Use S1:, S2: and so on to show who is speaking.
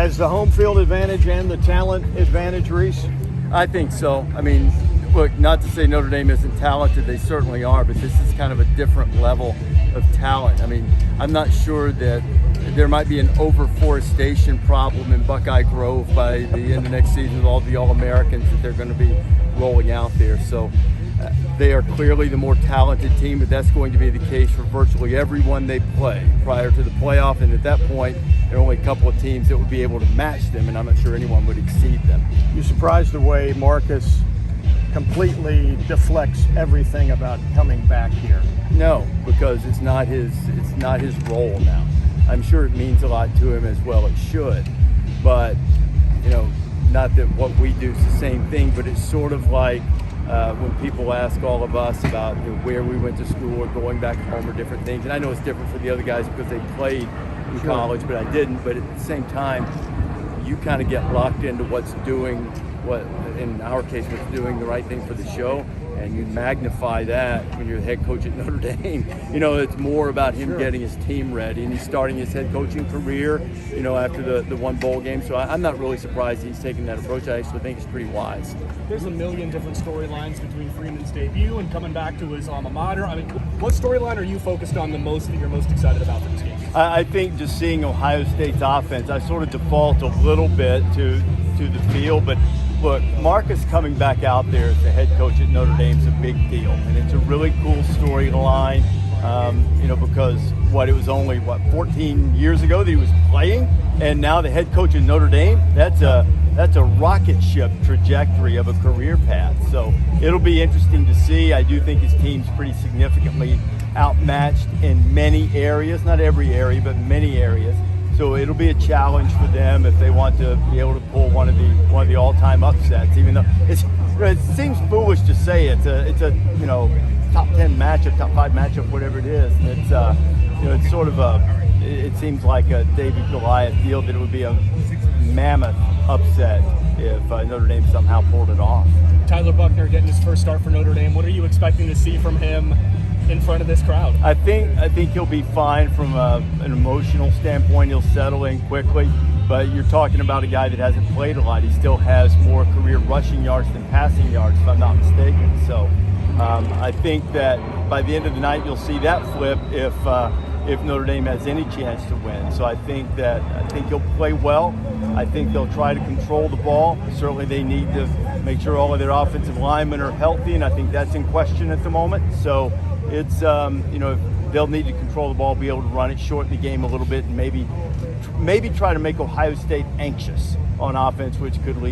S1: has the home field advantage and the talent advantage, Rece?
S2: I think so. I mean, look, not to say Notre Dame isn't talented, they certainly are, but this is kind of a different level of talent. I mean, I'm not sure that there might be an overforestation problem in Buckeye Grove by the end of next season with all the All-Americans that they're going to be rolling out there. So they are clearly the more talented team, but that's going to be the case for virtually everyone they play prior to the playoff. And at that point, there are only a couple of teams that would be able to match them, and I'm not sure anyone would exceed them.
S1: You surprised the way Marcus completely deflects everything about coming back here?
S2: No, because it's not his role now. I'm sure it means a lot to him as well. It should, but not that what we do is the same thing. But it's sort of like when people ask all of us about where we went to school or going back home or different things. And I know it's different for the other guys because they played in college, but I didn't. But at the same time, you kind of get locked into what's doing what, in our case, what's doing the right thing for the show, and you magnify that when you're the head coach at Notre Dame. It's more about him getting his team ready, and he's starting his head coaching career, after the one bowl game. So I'm not really surprised he's taking that approach. I actually think it's pretty wise.
S3: There's a million different storylines between Freeman's debut and coming back to his alma mater. I mean, what storyline are you focused on the most that you're most excited about for this game?
S2: I think just seeing Ohio State's offense, I sort of default a little bit to the field, but look, Marcus coming back out there as the head coach at Notre Dame is a big deal, and it's a really cool storyline, because it was only 14 years ago that he was playing, and now the head coach at Notre Dame, that's a rocket ship trajectory of a career path. So it'll be interesting to see. I do think his team's pretty significantly outmatched in many areas, not every area, but many areas. So it'll be a challenge for them if they want to be able to pull one of the all-time upsets. Even though it seems foolish to say it's a top 10 matchup, top 5 matchup, whatever it is. And it's sort of it seems like a David Goliath deal that it would be a mammoth upset if Notre Dame somehow pulled it off.
S3: Tyler Buchner getting his first start for Notre Dame. What are you expecting to see from him in front of this crowd?
S2: I think he'll be fine from an emotional standpoint. He'll settle in quickly, but you're talking about a guy that hasn't played a lot. He still has more career rushing yards than passing yards, if I'm not mistaken. So I think that by the end of the night, you'll see that flip if Notre Dame has any chance to win. So I think he'll play well. I think they'll try to control the ball. Certainly they need to make sure all of their offensive linemen are healthy, and I think that's in question at the moment. So it's they'll need to control the ball, be able to run it, shorten the game a little bit, and maybe try to make Ohio State anxious on offense, which could lead